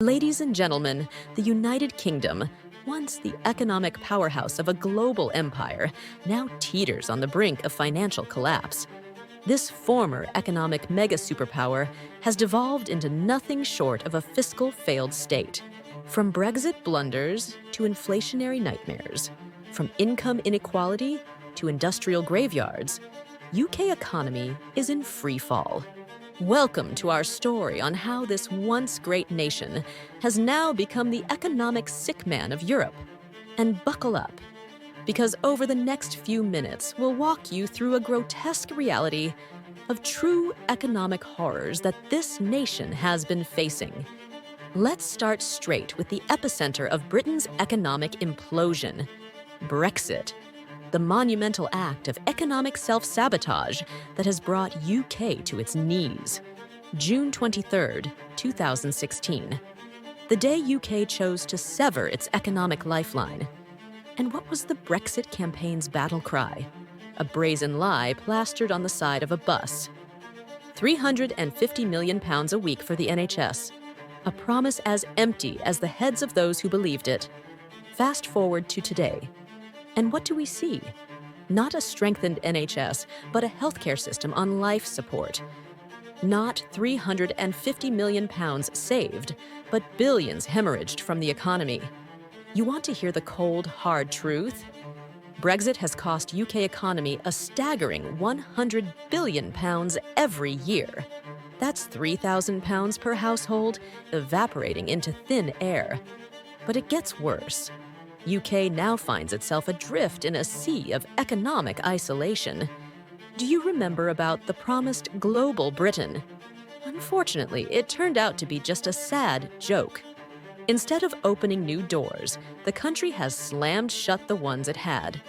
Ladies and gentlemen, the United Kingdom, once the economic powerhouse of a global empire, now teeters on the brink of financial collapse. This former economic mega-superpower has devolved into nothing short of a fiscal failed state. From Brexit blunders to inflationary nightmares, from income inequality to industrial graveyards, UK economy is in free fall. Welcome to our story on how this once great nation has now become the economic sick man of Europe. And buckle up, because over the next few minutes, we'll walk you through a grotesque reality of true economic horrors that this nation has been facing. Let's start straight with the epicenter of Britain's economic implosion, Brexit. The monumental act of economic self-sabotage that has brought UK to its knees. June 23, 2016. The day UK chose to sever its economic lifeline. And what was the Brexit campaign's battle cry? A brazen lie plastered on the side of a bus. £350 million a week for the NHS. A promise as empty as the heads of those who believed it. Fast forward to today. And what do we see? Not a strengthened NHS, but a healthcare system on life support. Not £350 million saved, but billions hemorrhaged from the economy. You want to hear the cold, hard truth? Brexit has cost UK economy a staggering £100 billion every year. That's £3,000 per household, evaporating into thin air. But it gets worse. UK now finds itself adrift in a sea of economic isolation. Do you remember about the promised global Britain? Unfortunately, it turned out to be just a sad joke. Instead of opening new doors, the country has slammed shut the ones it had.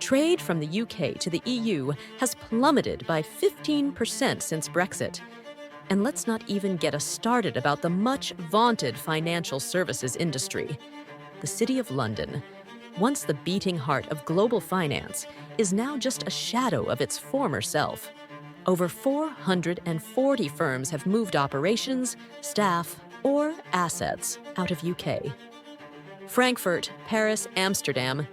Trade from the UK to the EU has plummeted by 15% since Brexit. And let's not even get us started about the much-vaunted financial services industry. The City of London, once the beating heart of global finance, is now just a shadow of its former self. Over 440 firms have moved operations, staff, or assets out of UK. Frankfurt, Paris, Amsterdam,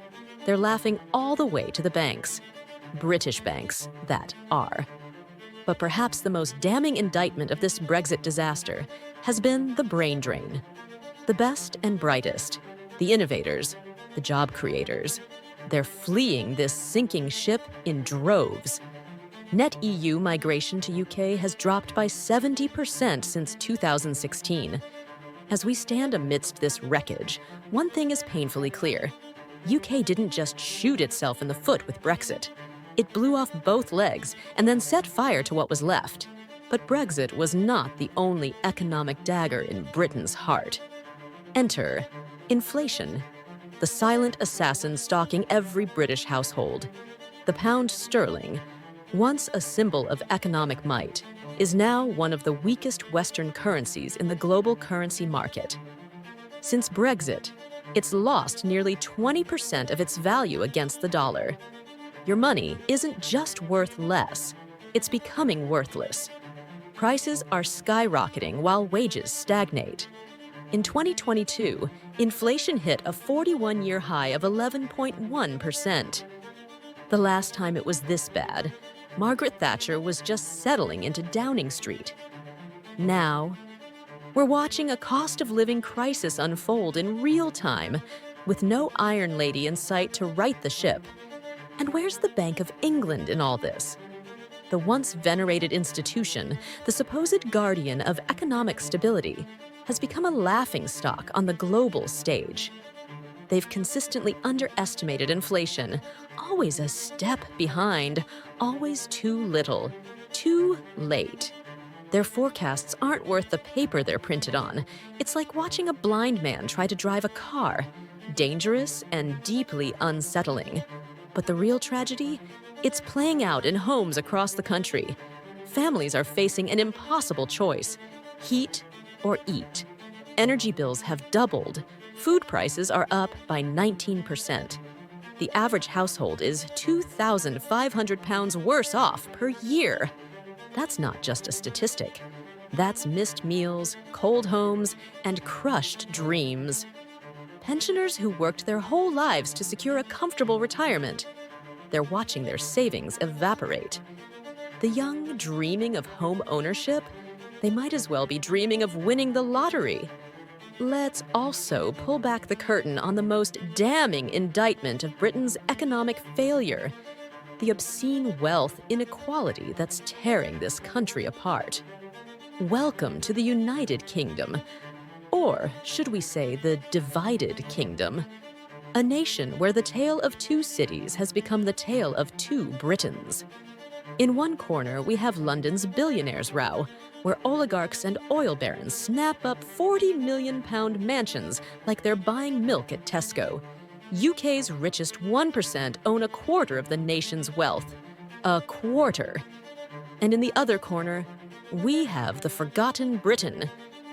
they're laughing all the way to the banks. British banks, that are. But perhaps the most damning indictment of this Brexit disaster has been the brain drain. The best and brightest, the innovators, the job creators, they're fleeing this sinking ship in droves. Net EU migration to UK has dropped by 70% since 2016. As we stand amidst this wreckage, one thing is painfully clear. UK didn't just shoot itself in the foot with Brexit. It blew off both legs and then set fire to what was left. But Brexit was not the only economic dagger in Britain's heart. Enter inflation, the silent assassin stalking every British household. The pound sterling, once a symbol of economic might, is now one of the weakest Western currencies in the global currency market. Since Brexit, it's lost nearly 20% of its value against the dollar. Your money isn't just worth less, it's becoming worthless. Prices are skyrocketing while wages stagnate. In 2022, inflation hit a 41-year high of 11.1%. The last time it was this bad, Margaret Thatcher was just settling into Downing Street. Now, we're watching a cost of living crisis unfold in real time, with no Iron Lady in sight to right the ship. And where's the Bank of England in all this? The once venerated institution, the supposed guardian of economic stability, has become a laughingstock on the global stage. They've consistently underestimated inflation, always a step behind, always too little, too late. Their forecasts aren't worth the paper they're printed on. It's like watching a blind man try to drive a car, dangerous and deeply unsettling. But the real tragedy? It's playing out in homes across the country. Families are facing an impossible choice: heat or eat. Energy bills have doubled. Food prices are up by 19%. The average household is £2,500 worse off per year. That's not just a statistic. That's missed meals, cold homes, and crushed dreams. Pensioners who worked their whole lives to secure a comfortable retirement. They're watching their savings evaporate. The young dreaming of home ownership, they might as well be dreaming of winning the lottery. Let's also pull back the curtain on the most damning indictment of Britain's economic failure, the obscene wealth inequality that's tearing this country apart. Welcome to the United Kingdom, or should we say the divided kingdom, a nation where the tale of two cities has become the tale of two Britons. In one corner, we have London's billionaires' row, where oligarchs and oil barons snap up £40 million mansions like they're buying milk at Tesco. UK's richest 1% own a quarter of the nation's wealth. A quarter. And in the other corner, we have the forgotten Britain,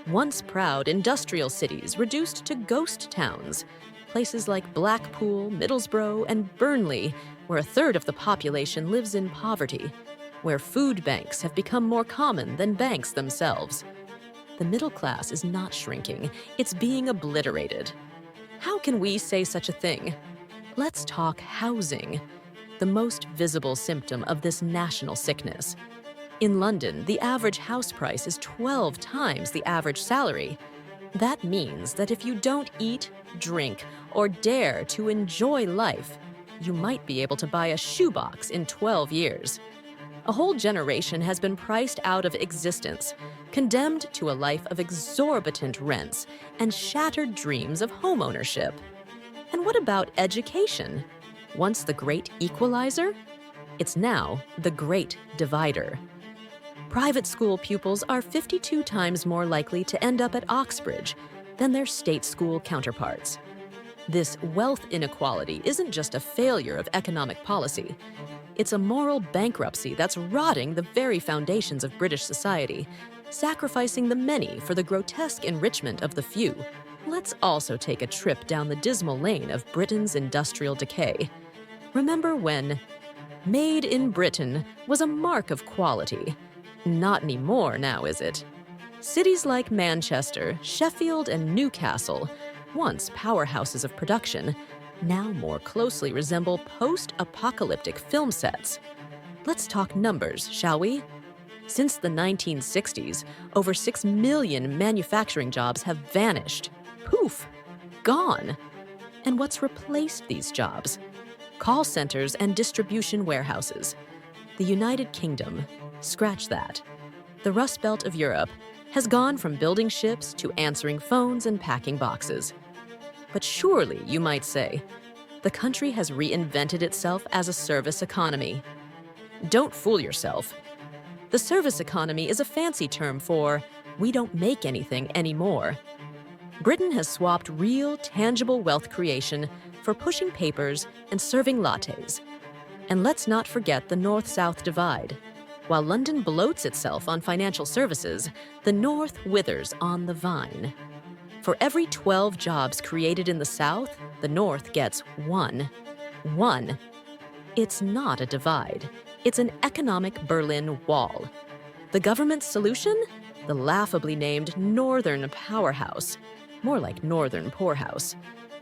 once proud industrial cities reduced to ghost towns. Places like Blackpool, Middlesbrough, and Burnley, where a third of the population lives in poverty, where food banks have become more common than banks themselves. The middle class is not shrinking, it's being obliterated. How can we say such a thing? Let's talk housing, the most visible symptom of this national sickness. In London, the average house price is 12 times the average salary. That means that if you don't eat, drink, or dare to enjoy life, you might be able to buy a shoebox in 12 years. A whole generation has been priced out of existence, condemned to a life of exorbitant rents and shattered dreams of homeownership. And what about education? Once the great equalizer, it's now the great divider. Private school pupils are 52 times more likely to end up at Oxbridge than their state school counterparts. This wealth inequality isn't just a failure of economic policy. It's a moral bankruptcy that's rotting the very foundations of British society, sacrificing the many for the grotesque enrichment of the few. Let's also take a trip down the dismal lane of Britain's industrial decay. Remember when "Made in Britain" was a mark of quality? Not anymore now, is it? Cities like Manchester, Sheffield, and Newcastle, once powerhouses of production, now more closely resemble post-apocalyptic film sets. Let's talk numbers, shall we? Since the 1960s, over 6 million manufacturing jobs have vanished. Poof! Gone! And what's replaced these jobs? Call centers and distribution warehouses. The United Kingdom, scratch that. The Rust Belt of Europe has gone from building ships to answering phones and packing boxes. But surely, you might say, the country has reinvented itself as a service economy. Don't fool yourself. The service economy is a fancy term for we don't make anything anymore. Britain has swapped real, tangible wealth creation for pushing papers and serving lattes. And let's not forget the North-South divide. While London bloats itself on financial services, the North withers on the vine. For every 12 jobs created in the South, the North gets one. One. It's not a divide. It's an economic Berlin Wall. The government's solution? The laughably named Northern Powerhouse. More like Northern Poorhouse.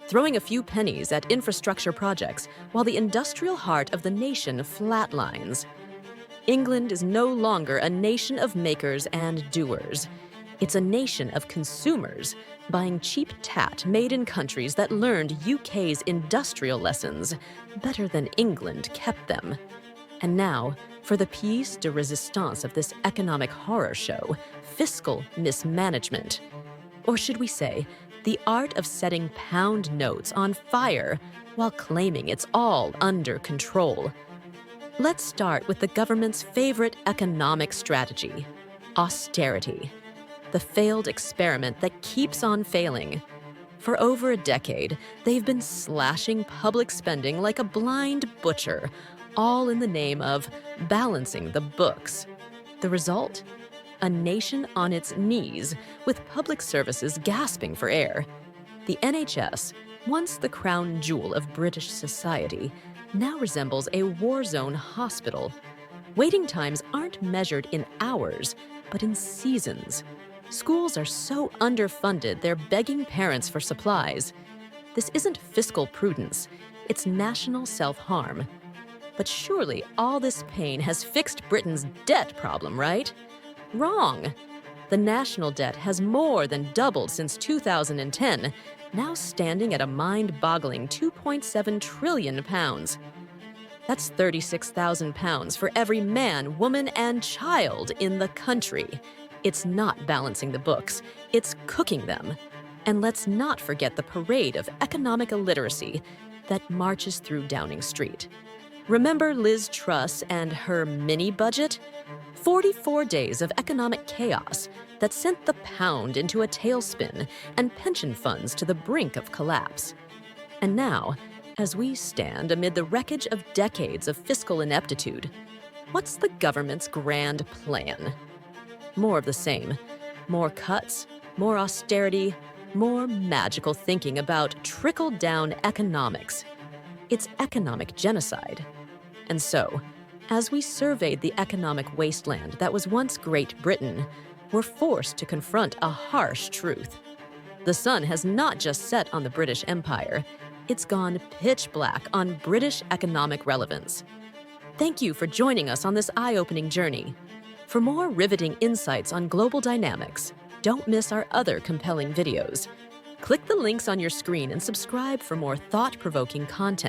Throwing a few pennies at infrastructure projects while the industrial heart of the nation flatlines. England is no longer a nation of makers and doers. It's a nation of consumers, buying cheap tat made in countries that learned UK's industrial lessons better than England kept them. And now, for the piece de resistance of this economic horror show, fiscal mismanagement. Or should we say, the art of setting pound notes on fire while claiming it's all under control. Let's start with the government's favorite economic strategy, austerity. The failed experiment that keeps on failing. For over a decade, they've been slashing public spending like a blind butcher, all in the name of balancing the books. The result? A nation on its knees, with public services gasping for air. The NHS, once the crown jewel of British society, now resembles a war zone hospital. Waiting times aren't measured in hours, but in seasons. Schools are so underfunded, they're begging parents for supplies. This isn't fiscal prudence, it's national self-harm. But surely all this pain has fixed Britain's debt problem, right? Wrong. The national debt has more than doubled since 2010, now standing at a mind-boggling £2.7 trillion. That's £36,000 for every man, woman, and child in the country. It's not balancing the books, it's cooking them. And let's not forget the parade of economic illiteracy that marches through Downing Street. Remember Liz Truss and her mini-budget? 44 days of economic chaos that sent the pound into a tailspin and pension funds to the brink of collapse. And now, as we stand amid the wreckage of decades of fiscal ineptitude, what's the government's grand plan? More of the same. More cuts, more austerity, more magical thinking about trickle-down economics. It's economic genocide. And so, as we surveyed the economic wasteland that was once Great Britain, we're forced to confront a harsh truth. The sun has not just set on the British Empire, it's gone pitch black on British economic relevance. Thank you for joining us on this eye-opening journey. For more riveting insights on global dynamics, don't miss our other compelling videos. Click the links on your screen and subscribe for more thought-provoking content.